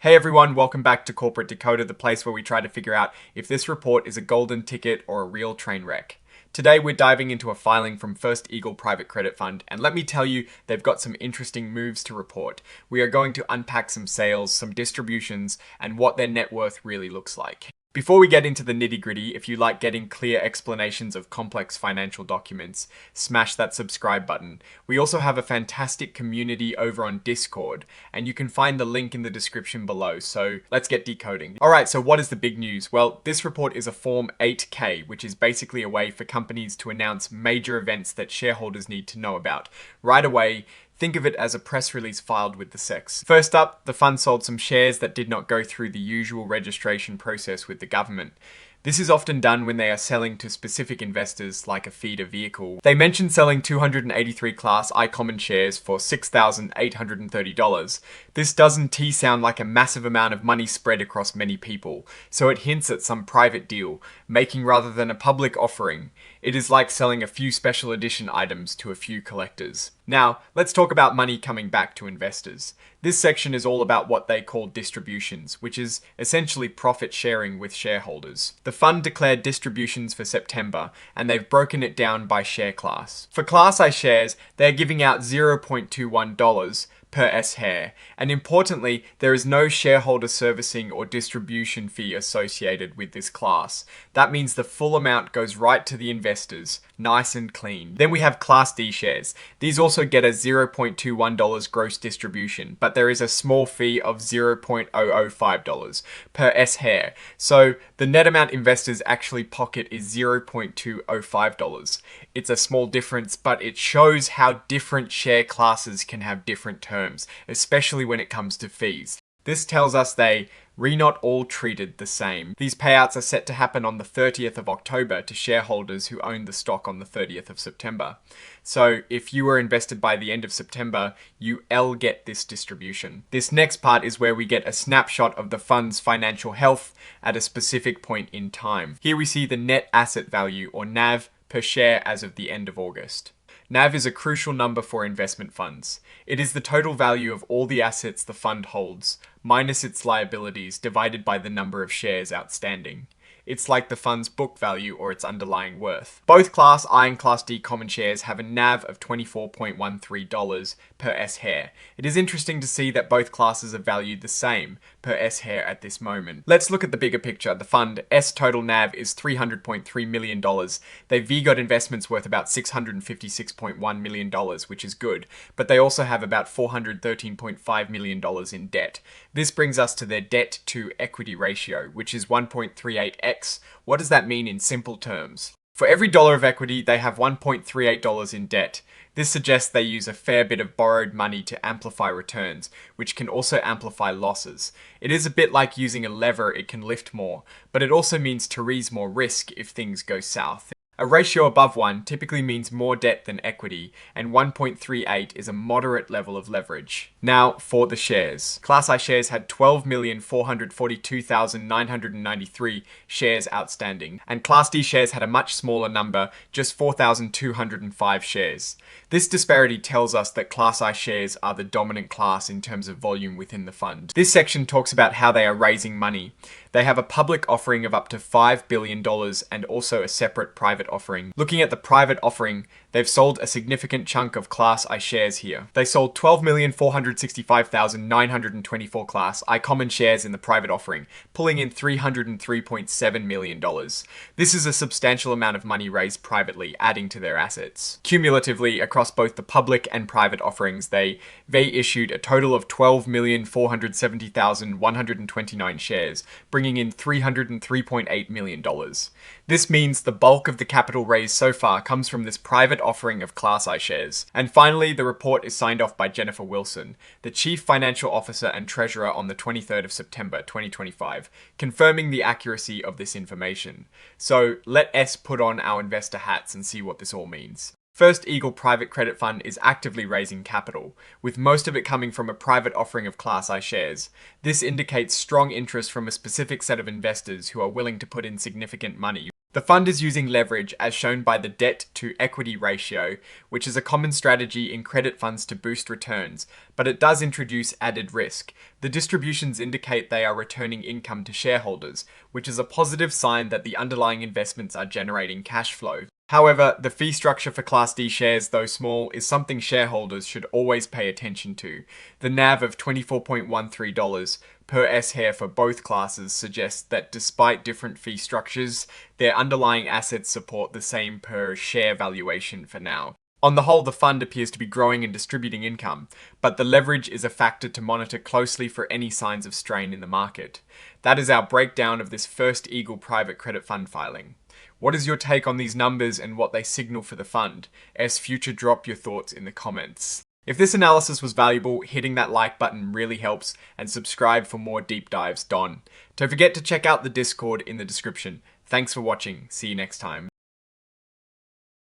Hey everyone, welcome back to Corporate Decoder, the place where we try to figure out if this report is a golden ticket or a real train wreck. Today we're diving into a filing from First Eagle Private Credit Fund, and let me tell you, they've got some interesting moves to report. We are going to unpack some sales, some distributions, and what their net worth really looks like. Before we get into the nitty-gritty, if you like getting clear explanations of complex financial documents, smash that subscribe button. We also have a fantastic community over on Discord, and you can find the link in the description below, so let's get decoding. Alright, so what is the big news? Well, this report is a Form 8K, which is basically a way for companies to announce major events that shareholders need to know about. Right away, think of it as a press release filed with the SEC. First up, the fund sold some shares that did not go through the usual registration process with the government. This is often done when they are selling to specific investors like a feeder vehicle. They mentioned selling 283 Class I common shares for $6,830. This doesn't sound like a massive amount of money spread across many people, so it hints at some private deal, making rather than a public offering. It is like selling a few special edition items to a few collectors. Now, let's talk about money coming back to investors. This section is all about what they call distributions, which is essentially profit sharing with shareholders. The fund declared distributions for September, and they've broken it down by share class. For Class I shares, they're giving out $0.21 per S-share, and importantly, there is no shareholder servicing or distribution fee associated with this class. That means the full amount goes right to the investors, nice and clean. Then we have Class D shares. These also get a $0.21 gross distribution, but there is a small fee of $0.005 per S-share. So the net amount investors actually pocket is $0.205. It's a small difference, but it shows how different share classes can have different terms, especially when it comes to fees. This tells us they not all treated the same. These payouts are set to happen on the 30th of October to shareholders who own the stock on the 30th of September. So if you were invested by the end of September, you'll get this distribution. This next part is where we get a snapshot of the fund's financial health at a specific point in time. Here we see the net asset value, or NAV, per share as of the end of August. NAV is a crucial number for investment funds. It is the total value of all the assets the fund holds, minus its liabilities divided by the number of shares outstanding. It's like the fund's book value or its underlying worth. Both Class I and Class D common shares have a NAV of $24.13 per S-share. It is interesting to see that both classes are valued the same per S-share at this moment. Let's look at the bigger picture. The fund S total NAV is $300.3 million. They VGOT investments worth about $656.1 million, which is good, but they also have about $413.5 million in debt. This brings us to their debt to equity ratio, which is 1.38x. What does that mean in simple terms? For every dollar of equity, they have $1.38 in debt. This suggests they use a fair bit of borrowed money to amplify returns, which can also amplify losses. It is a bit like using a lever, it can lift more, but it also means to raise more risk if things go south. A ratio above 1 typically means more debt than equity, and 1.38 is a moderate level of leverage. Now, for the shares. Class I shares had 12,442,993 shares outstanding, and Class D shares had a much smaller number, just 4,205 shares. This disparity tells us that Class I shares are the dominant class in terms of volume within the fund. This section talks about how they are raising money. They have a public offering of up to $5 billion and also a separate private offering. Looking at the private offering, they've sold a significant chunk of Class I shares here. They sold 12,465,924 Class I common shares in the private offering, pulling in $303.7 million. This is a substantial amount of money raised privately, adding to their assets. Cumulatively, across both the public and private offerings, they issued a total of 12,470,129 shares, bringing in $303.8 million. This means the bulk of the capital raised so far comes from this private offering of Class I shares. And finally, the report is signed off by Jennifer Wilson, the Chief Financial Officer and Treasurer on the 23rd of September 2025, confirming the accuracy of this information. So let us put on our investor hats and see what this all means. First Eagle Private Credit Fund is actively raising capital, with most of it coming from a private offering of Class I shares. This indicates strong interest from a specific set of investors who are willing to put in significant money. The fund is using leverage as shown by the debt to equity ratio, which is a common strategy in credit funds to boost returns, but it does introduce added risk. The distributions indicate they are returning income to shareholders, which is a positive sign that the underlying investments are generating cash flow. However, the fee structure for Class D shares, though small, is something shareholders should always pay attention to. The NAV of $24.13 per S-share for both classes suggests that despite different fee structures, their underlying assets support the same per share valuation for now. On the whole, the fund appears to be growing and distributing income, but the leverage is a factor to monitor closely for any signs of strain in the market. That is our breakdown of this First Eagle private credit fund filing. What is your take on these numbers and what they signal for the fund? Future, drop your thoughts in the comments. If this analysis was valuable, hitting that like button really helps, and subscribe for more deep dives. Don't forget to check out the Discord in the description. Thanks for watching. See you next time.